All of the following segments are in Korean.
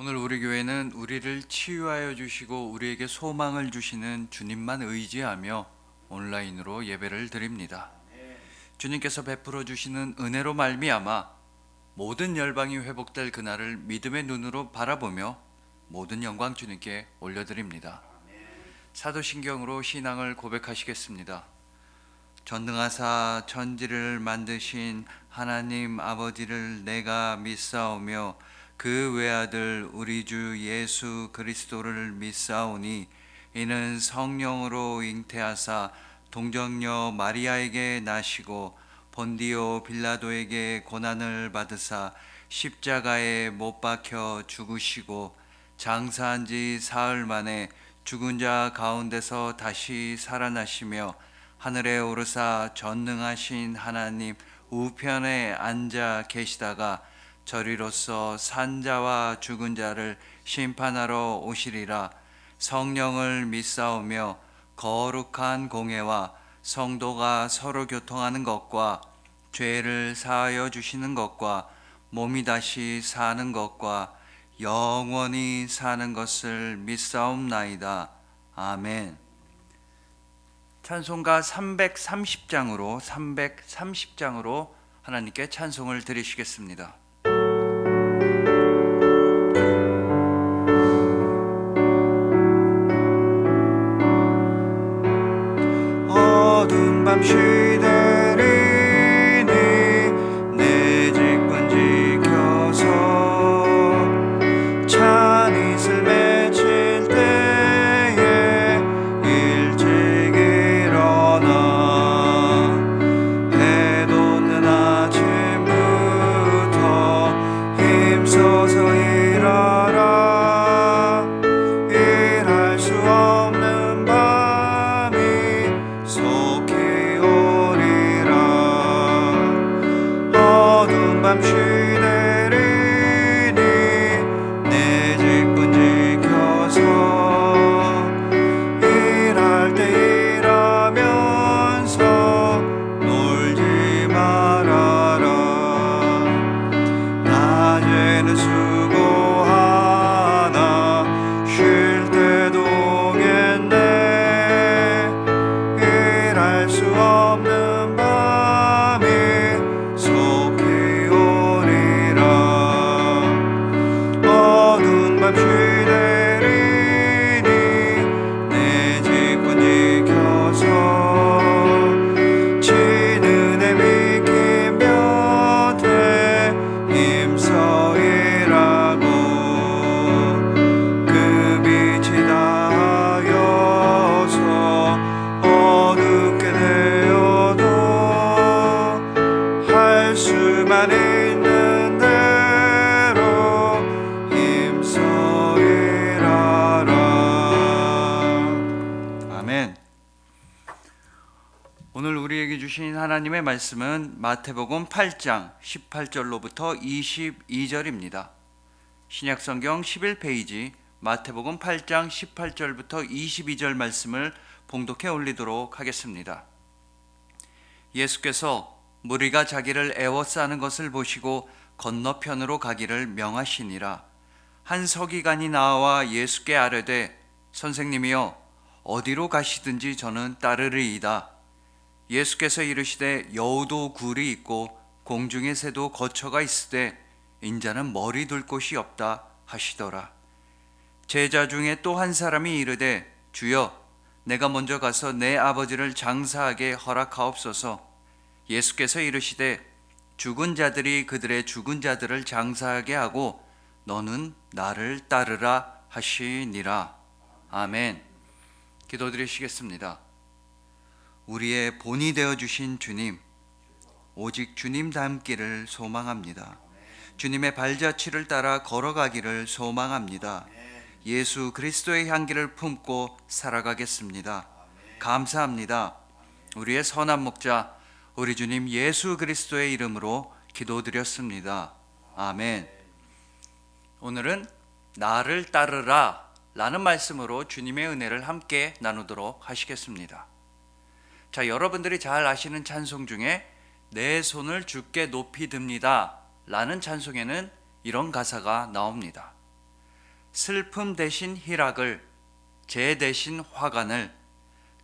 오늘 우리 교회는 우리를 치유하여 주시고 우리에게 소망을 주시는 주님만 의지하며 온라인으로 예배를 드립니다. 주님께서 베풀어 주시는 은혜로 말미암아 모든 열방이 회복될 그날을 믿음의 눈으로 바라보며 모든 영광 주님께 올려드립니다. 사도신경으로 신앙을 고백하시겠습니다. 전능하사 천지를 만드신 하나님 아버지를 내가 믿사오며 그 외아들 우리 주 예수 그리스도를 믿사오니 이는 성령으로 잉태하사 동정녀 마리아에게 나시고 본디오 빌라도에게 고난을 받으사 십자가에 못 박혀 죽으시고 장사한 지 사흘 만에 죽은 자 가운데서 다시 살아나시며 하늘에 오르사 전능하신 하나님 우편에 앉아 계시다가 저리로서 산자와 죽은 자를 심판하러 오시리라. 성령을 믿사오며 거룩한 공회와 성도가 서로 교통하는 것과 죄를 사하여 주시는 것과 몸이 다시 사는 것과 영원히 사는 것을 믿사옵나이다. 아멘. 찬송가 330장으로 하나님께 찬송을 드리시겠습니다. 어두운 밤 시대리니 내 직분 지켜서 찬 이슬 맺힐 때에 일찍 일어나 해 돋는 아침부터 힘써서 일하라. 일할 수 없는 밤이 속히 오리라. 어두운 밤 시대리니 내 직분 지켜서 일할 때 일하면서 놀지 말아라. 낮에는 수고하나 쉴 때도 오겠네. 일할 수 없는 밤이 속히 오리라. 어두운 밤 시대리니 내 직분 지켜서 지는 해 비킨 볕에 힘써 일하고 그 빛이 닿아여서 어둡게 되어도 할 수만 있는 대로 힘써 일하라. 아멘. 오늘 우리에게 주신 하나님의 말씀은 마태복음 8장 18절로부터 22절입니다. 신약성경 11페이지 마태복음 8장 18절부터 22절 말씀을 봉독해 올리도록 하겠습니다. 예수께서 무리가 자기를 애워싸는 것을 보시고 건너편으로 가기를 명하시니라. 한 서기관이 나와 예수께 아뢰되 선생님이여 어디로 가시든지 저는 따르리이다. 예수께서 이르시되 여우도 굴이 있고 공중의 새도 거처가 있으되 인자는 머리 둘 곳이 없다 하시더라. 제자 중에 또 한 사람이 이르되 주여 내가 먼저 가서 내 아버지를 장사하게 허락하옵소서. 예수께서 이르시되 죽은 자들이 그들의 죽은 자들을 장사하게 하고 너는 나를 따르라 하시니라. 아멘. 기도드리시겠습니다. 우리의 본이 되어주신 주님, 오직 주님 닮기를 소망합니다. 주님의 발자취를 따라 걸어가기를 소망합니다. 예수 그리스도의 향기를 품고 살아가겠습니다. 감사합니다. 우리의 선한 목자 우리 주님 예수 그리스도의 이름으로 기도드렸습니다. 아멘. 오늘은 나를 따르라 라는 말씀으로 주님의 은혜를 함께 나누도록 하시겠습니다. 자, 여러분들이 잘 아시는 찬송 중에 내 손을 주께 높이 듭니다 라는 찬송에는 이런 가사가 나옵니다. 슬픔 대신 희락을, 재 대신 화관을,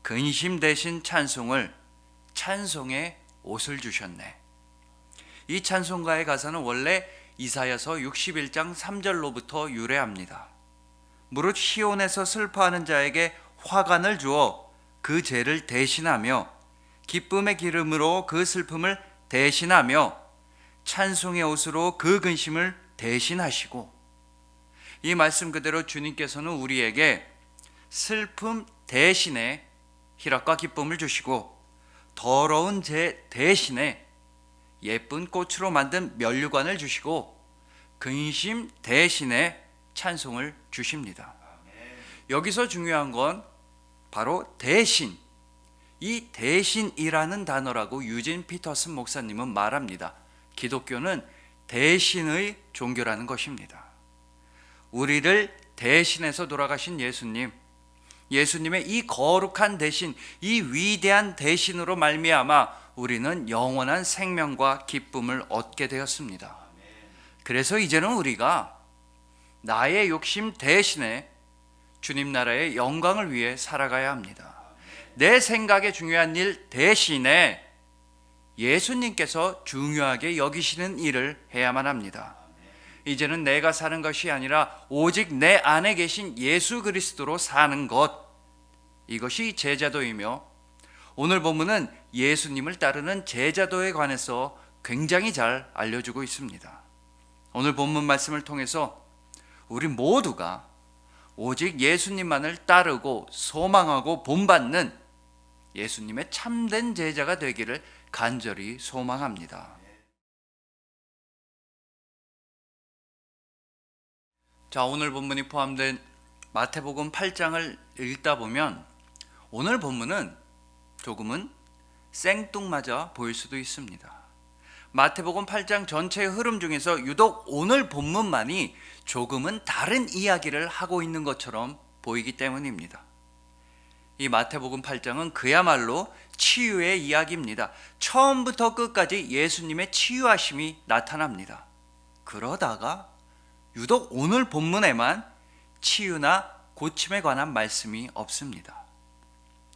근심 대신 찬송을, 찬송의 옷을 주셨네. 이 찬송가의 가사는 원래 이사야서 61장 3절로부터 유래합니다. 무릇 시온에서 슬퍼하는 자에게 화관을 주어 그 죄를 대신하며 기쁨의 기름으로 그 슬픔을 대신하며 찬송의 옷으로 그 근심을 대신하시고, 이 말씀 그대로 주님께서는 우리에게 슬픔 대신에 희락과 기쁨을 주시고 더러운 죄 대신에 예쁜 꽃으로 만든 면류관을 주시고 근심 대신에 찬송을 주십니다. 여기서 중요한 건 바로 대신, 이 대신이라는 단어라고 유진 피터슨 목사님은 말합니다. 기독교는 대신의 종교라는 것입니다. 우리를 대신해서 돌아가신 예수님, 예수님의 이 거룩한 대신, 이 위대한 대신으로 말미암아 우리는 영원한 생명과 기쁨을 얻게 되었습니다. 그래서 이제는 우리가 나의 욕심 대신에 주님 나라의 영광을 위해 살아가야 합니다. 내 생각에 중요한 일 대신에 예수님께서 중요하게 여기시는 일을 해야만 합니다. 이제는 내가 사는 것이 아니라 오직 내 안에 계신 예수 그리스도로 사는 것, 이것이 제자도이며, 오늘 본문은 예수님을 따르는 제자도에 관해서 굉장히 잘 알려주고 있습니다. 오늘 본문 말씀을 통해서 우리 모두가 오직 예수님만을 따르고 소망하고 본받는 예수님의 참된 제자가 되기를 간절히 소망합니다. 자, 오늘 본문이 포함된 마태복음 8장을 읽다 보면 오늘 본문은 조금은 생뚱맞아 보일 수도 있습니다. 마태복음 8장 전체의 흐름 중에서 유독 오늘 본문만이 조금은 다른 이야기를 하고 있는 것처럼 보이기 때문입니다. 이 마태복음 8장은 그야말로 치유의 이야기입니다. 처음부터 끝까지 예수님의 치유하심이 나타납니다. 그러다가 유독 오늘 본문에만 치유나 고침에 관한 말씀이 없습니다.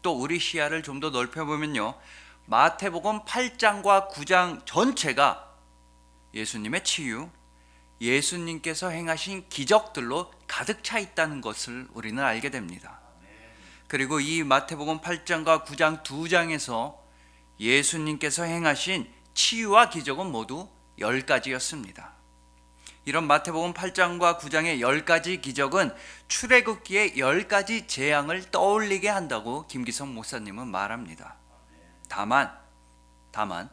또 우리 시야를 좀 더 넓혀보면요, 마태복음 8장과 9장 전체가 예수님의 치유, 예수님께서 행하신 기적들로 가득 차 있다는 것을 우리는 알게 됩니다. 그리고 이 마태복음 8장과 9장 두 장에서 예수님께서 행하신 치유와 기적은 모두 10가지였습니다. 이런 마태복음 8장과 9장의 10가지 기적은 출애굽기의 10가지 재앙을 떠올리게 한다고 김기성 목사님은 말합니다. 다만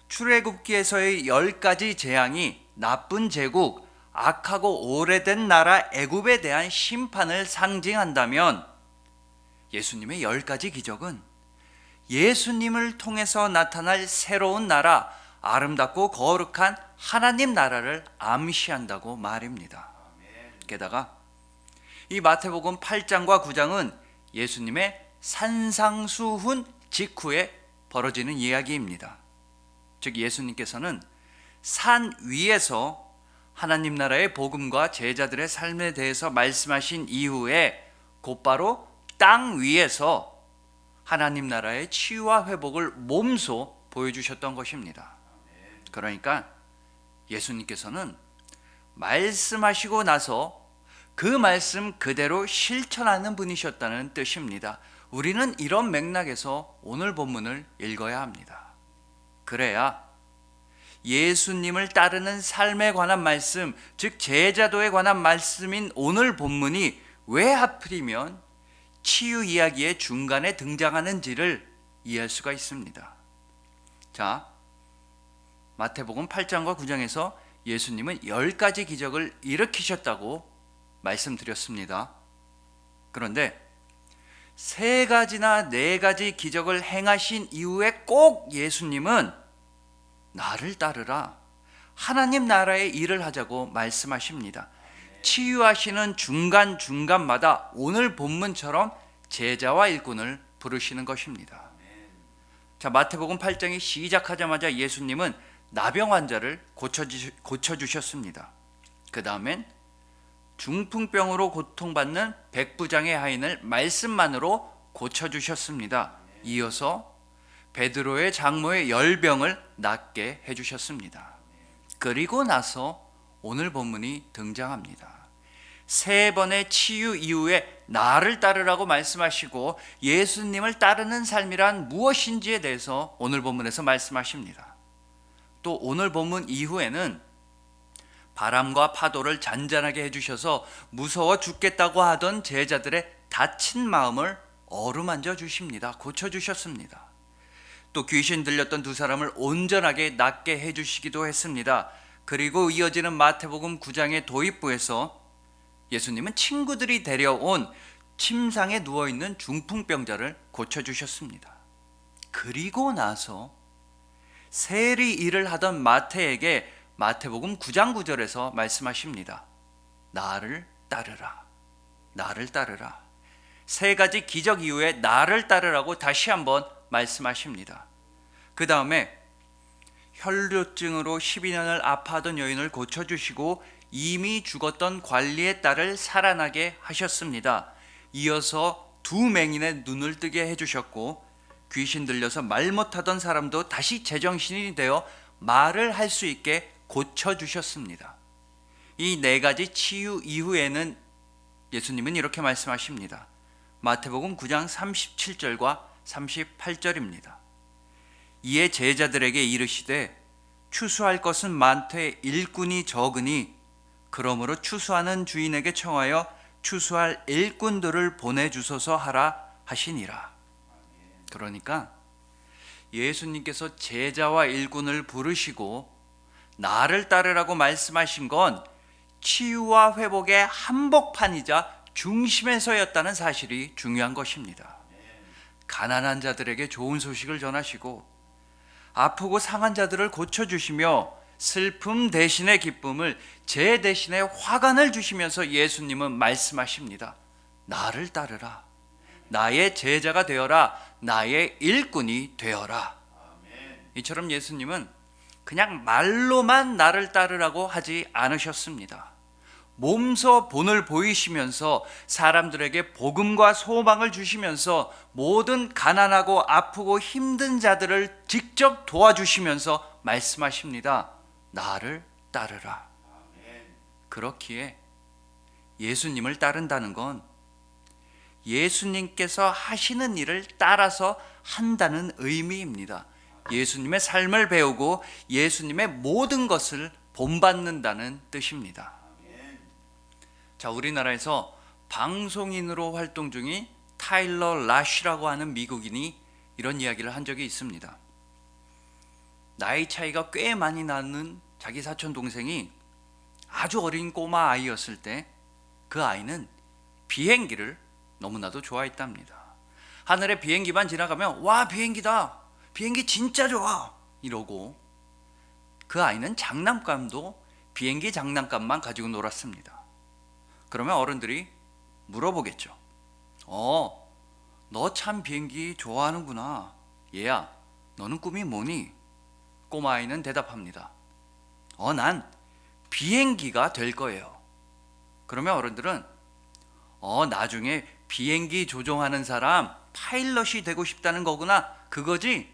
출애굽기에서의 10가지 재앙이 나쁜 제국, 악하고 오래된 나라 애굽에 대한 심판을 상징한다면, 예수님의 10가지 기적은 예수님을 통해서 나타날 새로운 나라, 아름답고 거룩한 하나님 나라를 암시한다고 말입니다. 게다가 이 마태복음 8장과 9장은 예수님의 산상수훈 직후에 벌어지는 이야기입니다. 즉 예수님께서는 산 위에서 하나님 나라의 복음과 제자들의 삶에 대해서 말씀하신 이후에 곧바로 땅 위에서 하나님 나라의 치유와 회복을 몸소 보여주셨던 것입니다. 그러니까 예수님께서는 말씀하시고 나서 그 말씀 그대로 실천하는 분이셨다는 뜻입니다. 우리는 이런 맥락에서 오늘 본문을 읽어야 합니다. 그래야 예수님을 따르는 삶에 관한 말씀, 즉 제자도에 관한 말씀인 오늘 본문이 왜 하필이면 치유 이야기의 중간에 등장하는지를 이해할 수가 있습니다. 자, 마태복음 8장과 9장에서 예수님은 10가지 기적을 일으키셨다고 말씀드렸습니다. 그런데 3가지나 4가지 기적을 행하신 이후에 꼭 예수님은 나를 따르라, 하나님 나라의 일을 하자고 말씀하십니다. 치유하시는 중간중간마다 오늘 본문처럼 제자와 일꾼을 부르시는 것입니다. 자, 마태복음 8장이 시작하자마자 예수님은 나병 환자를 고쳐주셨습니다. 그 다음엔 중풍병으로 고통받는 백부장의 하인을 말씀만으로 고쳐주셨습니다. 이어서 베드로의 장모의 열병을 낫게 해주셨습니다. 그리고 나서 오늘 본문이 등장합니다. 세 번의 치유 이후에 나를 따르라고 말씀하시고 예수님을 따르는 삶이란 무엇인지에 대해서 오늘 본문에서 말씀하십니다. 또 오늘 본문 이후에는 바람과 파도를 잔잔하게 해주셔서 무서워 죽겠다고 하던 제자들의 다친 마음을 어루만져 주십니다. 고쳐주셨습니다. 또 귀신 들렸던 두 사람을 온전하게 낫게 해주시기도 했습니다. 그리고 이어지는 마태복음 9장의 도입부에서 예수님은 친구들이 데려온 침상에 누워있는 중풍병자를 고쳐주셨습니다. 그리고 나서 세리 일을 하던 마태에게 마태복음 9장 9절에서 말씀하십니다. 나를 따르라. 나를 따르라. 세 가지 기적 이후에 나를 따르라고 다시 한번 말씀하십니다. 그 다음에 혈류증으로 12년을 아파하던 여인을 고쳐주시고 이미 죽었던 관리의 딸을 살아나게 하셨습니다. 이어서 두 맹인의 눈을 뜨게 해주셨고 귀신 들려서 말 못하던 사람도 다시 제정신이 되어 말을 할 수 있게 고쳐주셨습니다. 이 네 가지 치유 이후에는 예수님은 이렇게 말씀하십니다. 마태복음 9장 37절과 38절입니다. 이에 제자들에게 이르시되 추수할 것은 많되 일꾼이 적으니 그러므로 추수하는 주인에게 청하여 추수할 일꾼들을 보내주소서 하라 하시니라. 그러니까 예수님께서 제자와 일꾼을 부르시고 나를 따르라고 말씀하신 건 치유와 회복의 한복판이자 중심에서였다는 사실이 중요한 것입니다. 가난한 자들에게 좋은 소식을 전하시고 아프고 상한 자들을 고쳐주시며 슬픔 대신의 기쁨을, 제 대신에 화관을 주시면서 예수님은 말씀하십니다. 나를 따르라. 나의 제자가 되어라. 나의 일꾼이 되어라. 이처럼 예수님은 그냥 말로만 나를 따르라고 하지 않으셨습니다. 몸소 본을 보이시면서 사람들에게 복음과 소망을 주시면서 모든 가난하고 아프고 힘든 자들을 직접 도와주시면서 말씀하십니다. 나를 따르라. 그렇기에 예수님을 따른다는 건 예수님께서 하시는 일을 따라서 한다는 의미입니다. 예수님의 삶을 배우고 예수님의 모든 것을 본받는다는 뜻입니다. 자, 우리나라에서 방송인으로 활동 중인 타일러 라쉬라고 하는 미국인이 이런 이야기를 한 적이 있습니다. 나이 차이가 꽤 많이 나는 자기 사촌 동생이 아주 어린 꼬마 아이였을 때 그 아이는 비행기를 너무나도 좋아했답니다. 하늘에 비행기만 지나가면 와, 비행기다, 비행기 진짜 좋아 이러고, 그 아이는 장난감도 비행기 장난감만 가지고 놀았습니다. 그러면 어른들이 물어보겠죠. 너 참 비행기 좋아하는구나. 얘야, 너는 꿈이 뭐니? 꼬마아이는 대답합니다. 난 비행기가 될 거예요. 그러면 어른들은 나중에 비행기 조종하는 사람, 파일럿이 되고 싶다는 거구나, 그거지?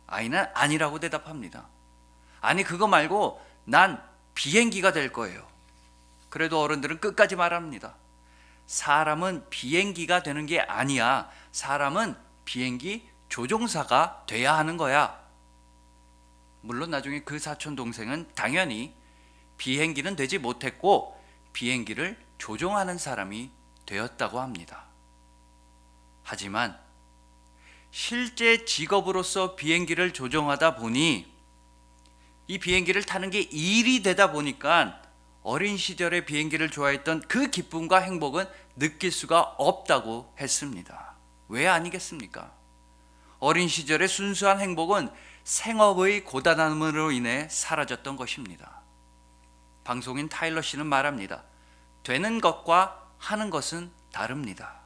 아이는 아니라고 대답합니다. 아니, 그거 말고 난 비행기가 될 거예요. 그래도 어른들은 끝까지 말합니다. 사람은 비행기가 되는 게 아니야. 사람은 비행기 조종사가 돼야 하는 거야. 물론 나중에 그 사촌 동생은 당연히 비행기는 되지 못했고 비행기를 조종하는 사람이 되었다고 합니다. 하지만 실제 직업으로서 비행기를 조종하다 보니 이 비행기를 타는 게 일이 되다 보니까 어린 시절에 비행기를 좋아했던 그 기쁨과 행복은 느낄 수가 없다고 했습니다. 왜 아니겠습니까? 어린 시절의 순수한 행복은 생업의 고단함으로 인해 사라졌던 것입니다. 방송인 타일러 씨는 말합니다. 되는 것과 하는 것은 다릅니다.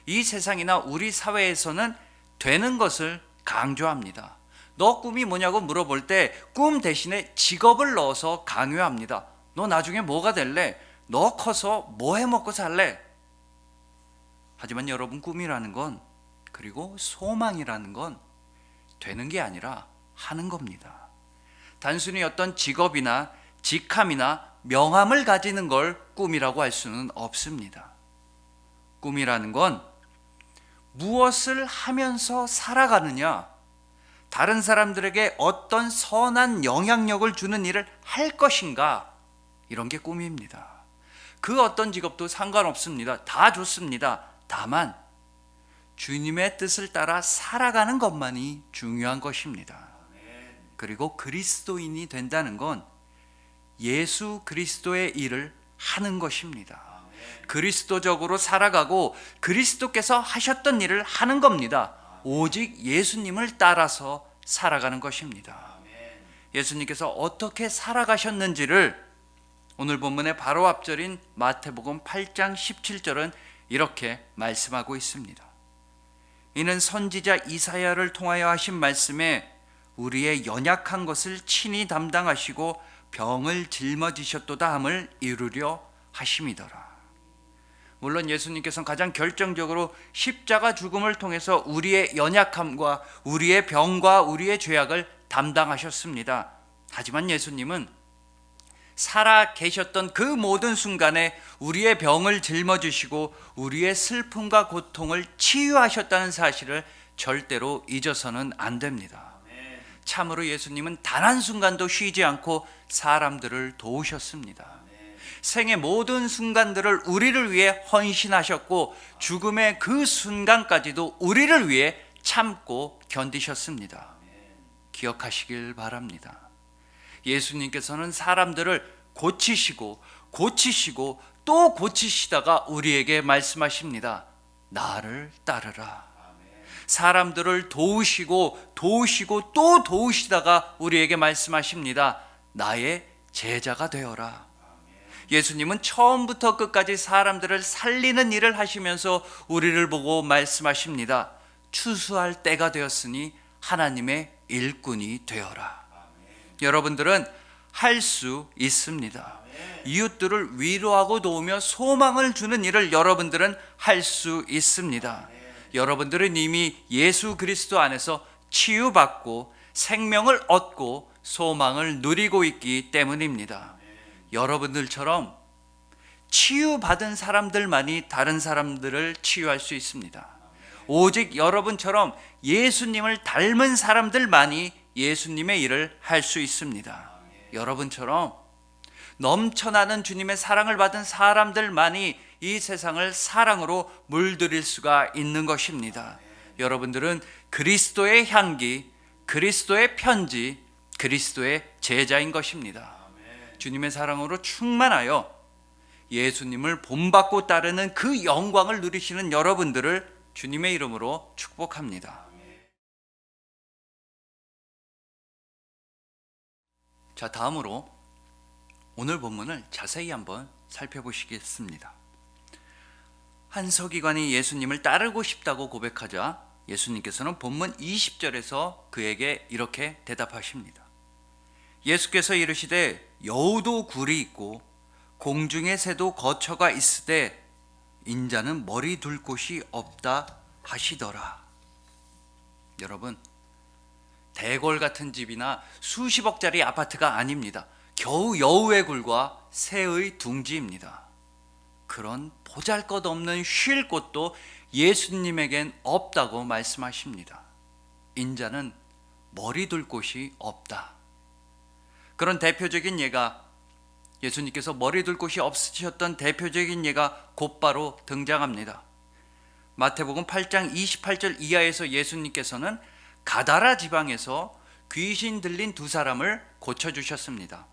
이 세상이나 우리 사회에서는 되는 것을 강조합니다. 너 꿈이 뭐냐고 물어볼 때 꿈 대신에 직업을 넣어서 강요합니다. 너 나중에 뭐가 될래? 너 커서 뭐 해 먹고 살래? 하지만 여러분, 꿈이라는 건, 그리고 소망이라는 건 되는 게 아니라 하는 겁니다. 단순히 어떤 직업이나 직함이나 명함을 가지는 걸 꿈이라고 할 수는 없습니다. 꿈이라는 건 무엇을 하면서 살아가느냐, 다른 사람들에게 어떤 선한 영향력을 주는 일을 할 것인가, 이런 게 꿈입니다. 그 어떤 직업도 상관없습니다. 다 좋습니다. 다만 주님의 뜻을 따라 살아가는 것만이 중요한 것입니다. 그리고 그리스도인이 된다는 건 예수 그리스도의 일을 하는 것입니다. 그리스도적으로 살아가고 그리스도께서 하셨던 일을 하는 겁니다. 오직 예수님을 따라서 살아가는 것입니다. 예수님께서 어떻게 살아가셨는지를 오늘 본문의 바로 앞절인 마태복음 8장 17절은 이렇게 말씀하고 있습니다. 이는 선지자 이사야를 통하여 하신 말씀에 우리의 연약한 것을 친히 담당하시고 병을 짊어지셨도다 함을 이루려 하심이더라. 물론 예수님께서는 가장 결정적으로 십자가 죽음을 통해서 우리의 연약함과 우리의 병과 우리의 죄악을 담당하셨습니다. 하지만 예수님은 살아 계셨던 그 모든 순간에 우리의 병을 짊어지시고 우리의 슬픔과 고통을 치유하셨다는 사실을 절대로 잊어서는 안 됩니다. 참으로 예수님은 단 한순간도 쉬지 않고 사람들을 도우셨습니다. 생의 모든 순간들을 우리를 위해 헌신하셨고 죽음의 그 순간까지도 우리를 위해 참고 견디셨습니다. 기억하시길 바랍니다. 예수님께서는 사람들을 고치시고 또 고치시다가 우리에게 말씀하십니다. 나를 따르라. 사람들을 도우시고 또 도우시다가 우리에게 말씀하십니다. 나의 제자가 되어라. 예수님은 처음부터 끝까지 사람들을 살리는 일을 하시면서 우리를 보고 말씀하십니다. 추수할 때가 되었으니 하나님의 일꾼이 되어라. 여러분들은 할 수 있습니다. 이웃들을 위로하고 도우며 소망을 주는 일을 여러분들은 할 수 있습니다. 여러분들은 이미 예수 그리스도 안에서 치유받고 생명을 얻고 소망을 누리고 있기 때문입니다. 여러분들처럼 치유받은 사람들만이 다른 사람들을 치유할 수 있습니다. 오직 여러분처럼 예수님을 닮은 사람들만이 예수님의 일을 할 수 있습니다. 여러분처럼 넘쳐나는 주님의 사랑을 받은 사람들만이 이 세상을 사랑으로 물들일 수가 있는 것입니다. 여러분들은 그리스도의 향기, 그리스도의 편지, 그리스도의 제자인 것입니다. 주님의 사랑으로 충만하여 예수님을 본받고 따르는 그 영광을 누리시는 여러분들을 주님의 이름으로 축복합니다. 자, 다음으로 오늘 본문을 자세히 한번 살펴보시겠습니다. 한 서기관이 예수님을 따르고 싶다고 고백하자 예수님께서는 본문 20절에서 그에게 이렇게 대답하십니다. 예수께서 이르시되 여우도 굴이 있고 공중의 새도 거처가 있으되 인자는 머리 둘 곳이 없다 하시더라. 여러분, 대궐 같은 집이나 수십억짜리 아파트가 아닙니다. 겨우 여우의 굴과 새의 둥지입니다. 그런 보잘것없는 쉴 곳도 예수님에겐 없다고 말씀하십니다. 인자는 머리 둘 곳이 없다. 그런 대표적인 예가, 예수님께서 머리 둘 곳이 없으셨던 대표적인 예가 곧바로 등장합니다. 마태복음 8장 28절 이하에서 예수님께서는 가다라 지방에서 귀신 들린 두 사람을 고쳐주셨습니다.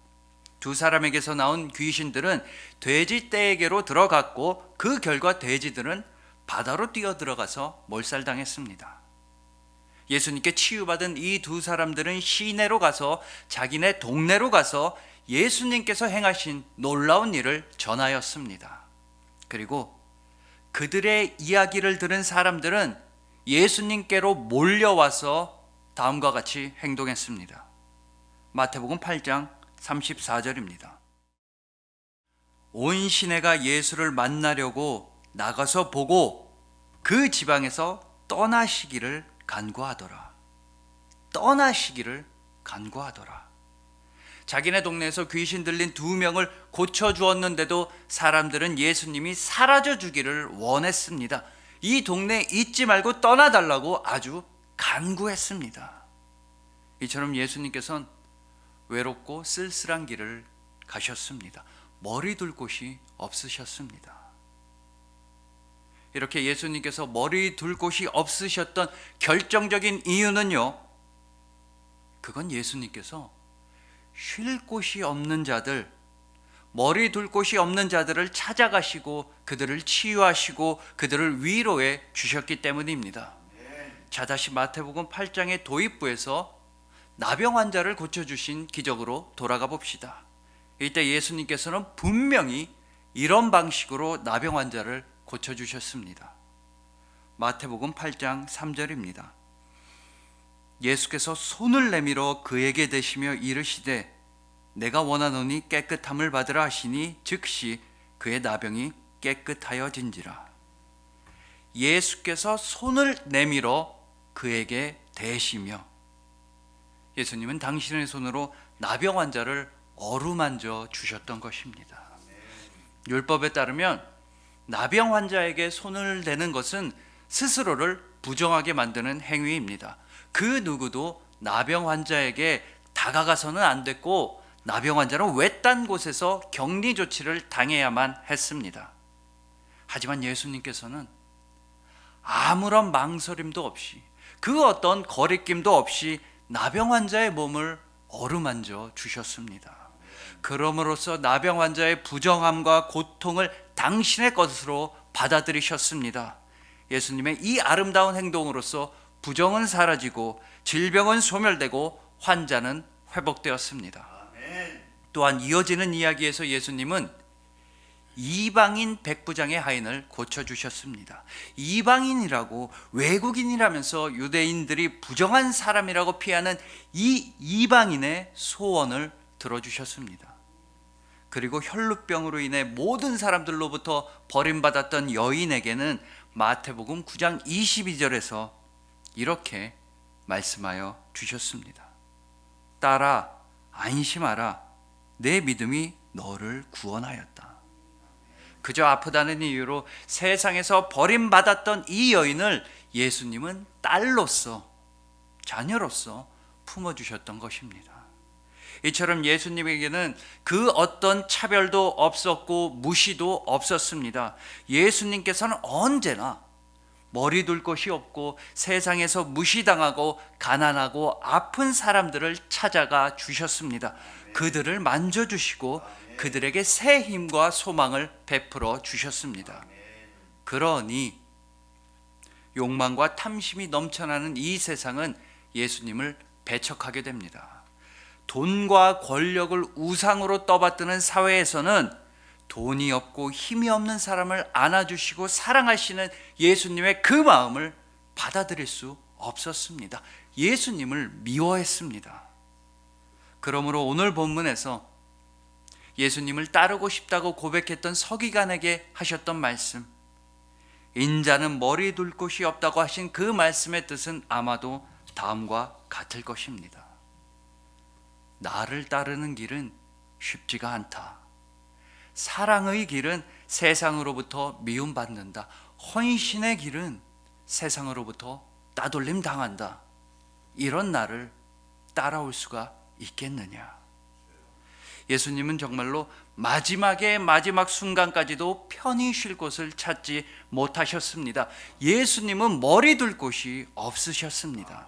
두 사람에게서 나온 귀신들은 돼지 떼에게로 들어갔고 그 결과 돼지들은 바다로 뛰어 들어가서 몰살당했습니다. 예수님께 치유받은 이 두 사람들은 시내로 가서 자기네 동네로 가서 예수님께서 행하신 놀라운 일을 전하였습니다. 그리고 그들의 이야기를 들은 사람들은 예수님께로 몰려와서 다음과 같이 행동했습니다. 마태복음 8장 34절입니다. 온 시내가 예수를 만나려고 나가서 보고 그 지방에서 떠나시기를 간구하더라. 떠나시기를 간구하더라. 자기네 동네에서 귀신 들린 2명을 고쳐주었는데도 사람들은 예수님이 사라져 주기를 원했습니다. 이 동네에 있지 말고 떠나달라고 아주 간구했습니다. 이처럼 예수님께서는 외롭고 쓸쓸한 길을 가셨습니다. 머리 둘 곳이 없으셨습니다. 이렇게 예수님께서 머리 둘 곳이 없으셨던 결정적인 이유는요, 그건 예수님께서 쉴 곳이 없는 자들, 머리 둘 곳이 없는 자들을 찾아가시고 그들을 치유하시고 그들을 위로해 주셨기 때문입니다. 자, 다시 마태복음 8장의 도입부에서 나병 환자를 고쳐주신 기적으로 돌아가 봅시다. 이때 예수님께서는 분명히 이런 방식으로 나병 환자를 고쳐주셨습니다. 마태복음 8장 3절입니다. 예수께서 손을 내밀어 그에게 대시며 이르시되 내가 원하노니 깨끗함을 받으라 하시니 즉시 그의 나병이 깨끗하여진지라. 예수께서 손을 내밀어 그에게 대시며, 예수님은 당신의 손으로 나병 환자를 어루만져 주셨던 것입니다. 율법에 따르면 나병 환자에게 손을 대는 것은 스스로를 부정하게 만드는 행위입니다. 그 누구도 나병 환자에게 다가가서는 안 됐고 나병 환자는 외딴 곳에서 격리 조치를 당해야만 했습니다. 하지만 예수님께서는 아무런 망설임도 없이, 그 어떤 거리낌도 없이 나병 환자의 몸을 어루만져 주셨습니다. 그럼으로써 나병 환자의 부정함과 고통을 당신의 것으로 받아들이셨습니다. 예수님의 이 아름다운 행동으로써 부정은 사라지고 질병은 소멸되고 환자는 회복되었습니다. 또한 이어지는 이야기에서 예수님은 이방인 백부장의 하인을 고쳐주셨습니다. 이방인이라고, 외국인이라면서 유대인들이 부정한 사람이라고 피하는 이 이방인의 소원을 들어주셨습니다. 그리고 혈루병으로 인해 모든 사람들로부터 버림받았던 여인에게는 마태복음 9장 22절에서 이렇게 말씀하여 주셨습니다. 딸아, 안심하라. 내 믿음이 너를 구원하였다. 그저 아프다는 이유로 세상에서 버림받았던 이 여인을 예수님은 딸로서, 자녀로서 품어주셨던 것입니다. 이처럼 예수님에게는 그 어떤 차별도 없었고 무시도 없었습니다. 예수님께서는 언제나 머리 둘 곳이 없고 세상에서 무시당하고 가난하고 아픈 사람들을 찾아가 주셨습니다. 그들을 만져주시고 그들에게 새 힘과 소망을 베풀어 주셨습니다. 그러니 욕망과 탐심이 넘쳐나는 이 세상은 예수님을 배척하게 됩니다. 돈과 권력을 우상으로 떠받드는 사회에서는 돈이 없고 힘이 없는 사람을 안아주시고 사랑하시는 예수님의 그 마음을 받아들일 수 없었습니다. 예수님을 미워했습니다. 그러므로 오늘 본문에서 예수님을 따르고 싶다고 고백했던 서기관에게 하셨던 말씀, 인자는 머리 둘 곳이 없다고 하신 그 말씀의 뜻은 아마도 다음과 같을 것입니다. 나를 따르는 길은 쉽지가 않다. 사랑의 길은 세상으로부터 미움받는다. 헌신의 길은 세상으로부터 따돌림 당한다. 이런 나를 따라올 수가 있겠느냐? 예수님은 정말로 마지막의 마지막 순간까지도 편히 쉴 곳을 찾지 못하셨습니다. 예수님은 머리 둘 곳이 없으셨습니다.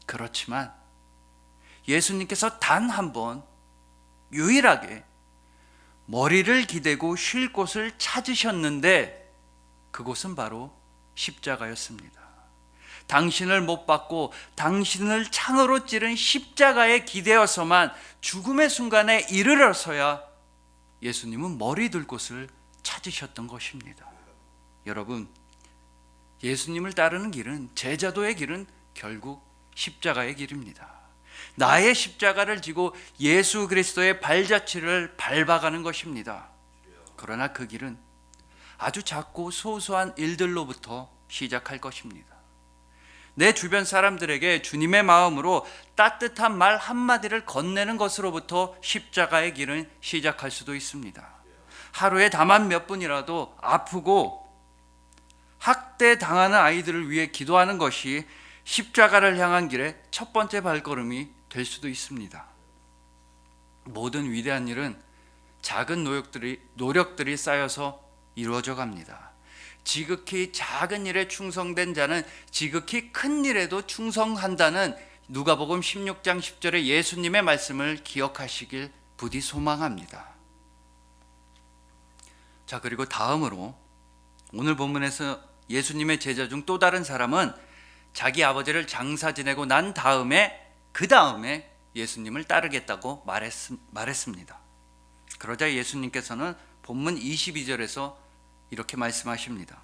그렇지만 예수님께서 단 한 번 유일하게 머리를 기대고 쉴 곳을 찾으셨는데 그곳은 바로 십자가였습니다. 당신을 못 받고 당신을 창으로 찌른 십자가에 기대어서만 죽음의 순간에 이르러서야 예수님은 머리 둘 곳을 찾으셨던 것입니다. 여러분, 예수님을 따르는 길은, 제자도의 길은 결국 십자가의 길입니다. 나의 십자가를 지고 예수 그리스도의 발자취를 밟아가는 것입니다. 그러나 그 길은 아주 작고 소소한 일들로부터 시작할 것입니다. 내 주변 사람들에게 주님의 마음으로 따뜻한 말 한마디를 건네는 것으로부터 십자가의 길은 시작할 수도 있습니다. 하루에 다만 몇 분이라도 아프고 학대 당하는 아이들을 위해 기도하는 것이 십자가를 향한 길의 첫 번째 발걸음이 될 수도 있습니다. 모든 위대한 일은 작은 노력들이 쌓여서 이루어져 갑니다. 지극히 작은 일에 충성된 자는 지극히 큰 일에도 충성한다는 누가복음 16장 10절의 예수님의 말씀을 기억하시길 부디 소망합니다. 자, 그리고 다음으로 오늘 본문에서 예수님의 제자 중 또 다른 사람은 자기 아버지를 장사 지내고 난 다음에 그 다음에 예수님을 따르겠다고 말했습니다. 그러자 예수님께서는 본문 22절에서 이렇게 말씀하십니다.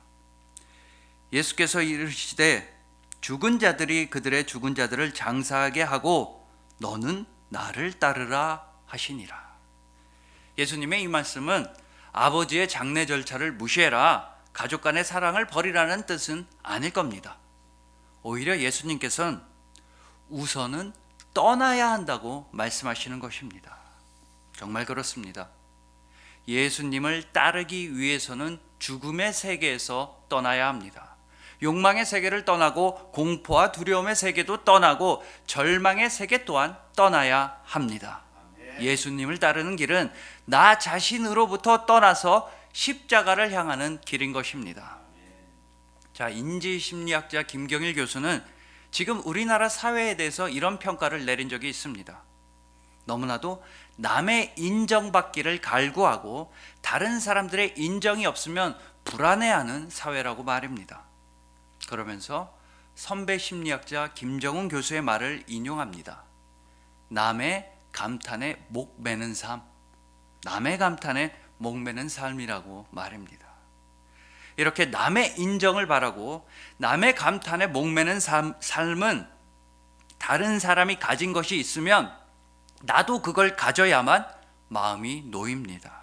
예수께서 이르시되 죽은 자들이 그들의 죽은 자들을 장사하게 하고 너는 나를 따르라 하시니라. 예수님의 이 말씀은 아버지의 장례 절차를 무시해라, 가족 간의 사랑을 버리라는 뜻은 아닐 겁니다. 오히려 예수님께서는 우선은 떠나야 한다고 말씀하시는 것입니다. 정말 그렇습니다. 예수님을 따르기 위해서는 죽음의 세계에서 떠나야 합니다. 욕망의 세계를 떠나고 공포와 두려움의 세계도 떠나고 절망의 세계 또한 떠나야 합니다. 예수님을 따르는 길은 나 자신으로부터 떠나서 십자가를 향하는 길인 것입니다. 자, 인지심리학자 김경일 교수는 지금 우리나라 사회에 대해서 이런 평가를 내린 적이 있습니다. 너무나도 남의 인정받기를 갈구하고 다른 사람들의 인정이 없으면 불안해하는 사회라고 말입니다. 그러면서 선배 심리학자 김정훈 교수의 말을 인용합니다. 남의 감탄에 목 매는 삶, 남의 감탄에 목 매는 삶이라고 말입니다. 이렇게 남의 인정을 바라고 남의 감탄에 목 매는 삶은 다른 사람이 가진 것이 있으면 나도 그걸 가져야만 마음이 놓입니다.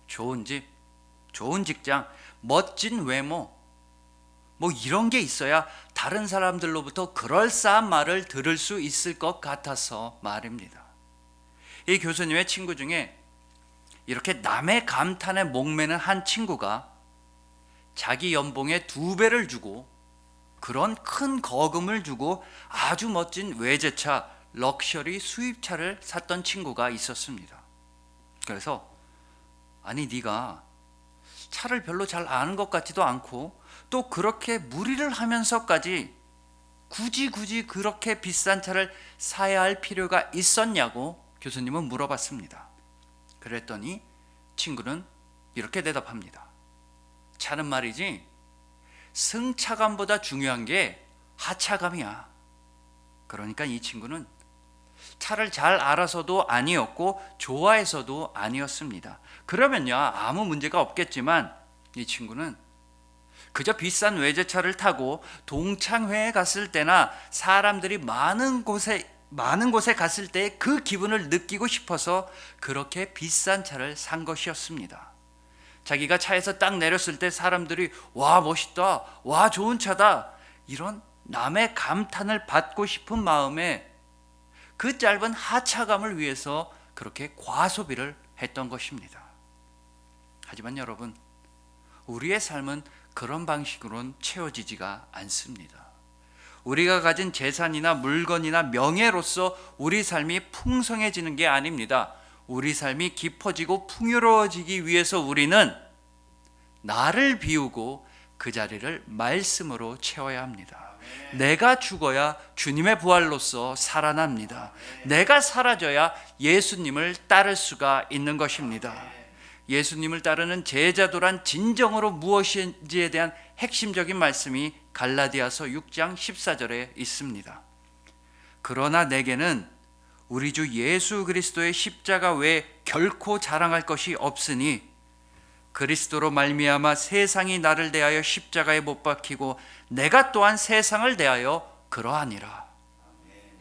좋은 집, 좋은 직장, 멋진 외모, 뭐 이런 게 있어야 다른 사람들로부터 그럴싸한 말을 들을 수 있을 것 같아서 말입니다. 이 교수님의 친구 중에 이렇게 남의 감탄에 목매는 한 친구가 자기 연봉의 2배를 주고 그런 큰 거금을 주고 아주 멋진 외제차, 럭셔리 수입차를 샀던 친구가 있었습니다. 그래서 아니 네가 차를 별로 잘 아는 것 같지도 않고 또 그렇게 무리를 하면서까지 굳이 그렇게 비싼 차를 사야 할 필요가 있었냐고 교수님은 물어봤습니다. 그랬더니 친구는 이렇게 대답합니다. 차는 말이지 승차감보다 중요한 게 하차감이야. 그러니까 이 친구는 차를 잘 알아서도 아니었고 좋아해서도 아니었습니다. 그러면요 아무 문제가 없겠지만 이 친구는 그저 비싼 외제차를 타고 동창회에 갔을 때나 사람들이 많은 곳에 갔을 때 그 기분을 느끼고 싶어서 그렇게 비싼 차를 산 것이었습니다. 자기가 차에서 딱 내렸을 때 사람들이 와 멋있다, 와 좋은 차다, 이런 남의 감탄을 받고 싶은 마음에 그 짧은 하차감을 위해서 그렇게 과소비를 했던 것입니다. 하지만 여러분, 우리의 삶은 그런 방식으로는 채워지지가 않습니다. 우리가 가진 재산이나 물건이나 명예로서 우리 삶이 풍성해지는 게 아닙니다. 우리 삶이 깊어지고 풍요로워지기 위해서 우리는 나를 비우고 그 자리를 말씀으로 채워야 합니다. 내가 죽어야 주님의 부활로서 살아납니다. 내가 사라져야 예수님을 따를 수가 있는 것입니다. 예수님을 따르는 제자도란 진정으로 무엇인지에 대한 핵심적인 말씀이 갈라디아서 6장 14절에 있습니다. 그러나 내게는 우리 주 예수 그리스도의 십자가 외에 결코 자랑할 것이 없으니 그리스도로 말미암아 세상이 나를 대하여 십자가에 못 박히고 내가 또한 세상을 대하여 그러하니라.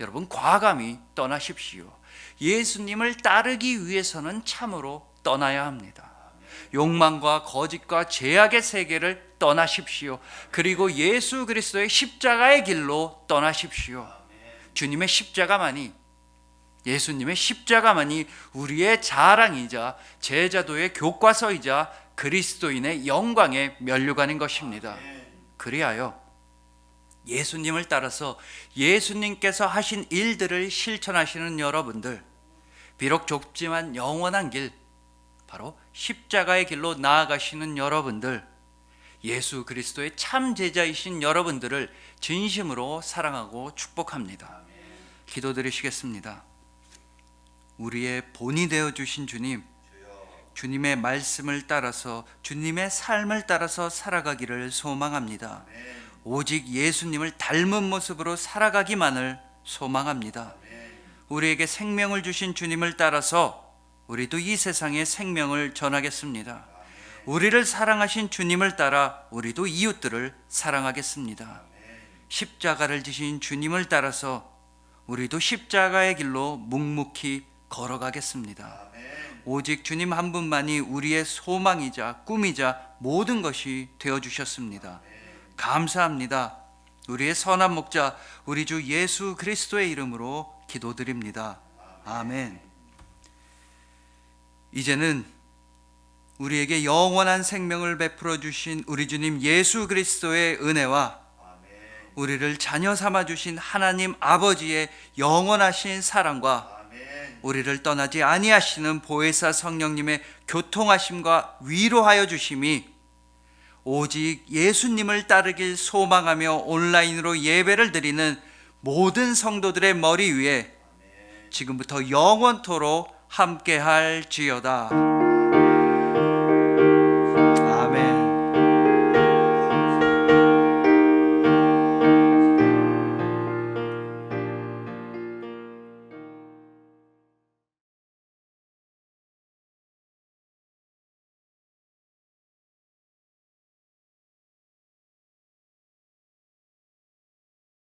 여러분, 과감히 떠나십시오. 예수님을 따르기 위해서는 참으로 떠나야 합니다. 욕망과 거짓과 죄악의 세계를 떠나십시오. 그리고 예수 그리스도의 십자가의 길로 떠나십시오. 주님의 십자가만이, 예수님의 십자가만이 우리의 자랑이자 제자도의 교과서이자 그리스도인의 영광의 면류관인 것입니다. 그리하여 예수님을 따라서 예수님께서 하신 일들을 실천하시는 여러분들, 비록 좁지만 영원한 길, 바로 십자가의 길로 나아가시는 여러분들, 예수 그리스도의 참 제자이신 여러분들을 진심으로 사랑하고 축복합니다. 기도드리시겠습니다. 우리의 본이 되어주신 주님, 주님의 말씀을 따라서, 주님의 삶을 따라서 살아가기를 소망합니다. 오직 예수님을 닮은 모습으로 살아가기만을 소망합니다. 우리에게 생명을 주신 주님을 따라서 우리도 이 세상에 생명을 전하겠습니다. 우리를 사랑하신 주님을 따라 우리도 이웃들을 사랑하겠습니다. 십자가를 지신 주님을 따라서 우리도 십자가의 길로 묵묵히 걸어가겠습니다. 오직 주님 한 분만이 우리의 소망이자 꿈이자 모든 것이 되어주셨습니다. 감사합니다. 우리의 선한 목자, 우리 주 예수 그리스도의 이름으로 기도드립니다. 아멘. 이제는 우리에게 영원한 생명을 베풀어 주신 우리 주님 예수 그리스도의 은혜와 우리를 자녀 삼아 주신 하나님 아버지의 영원하신 사랑과 우리를 떠나지 아니하시는 보혜사 성령님의 교통하심과 위로하여 주심이 오직 예수님을 따르길 소망하며 온라인으로 예배를 드리는 모든 성도들의 머리 위에 지금부터 영원토록 함께할지어다.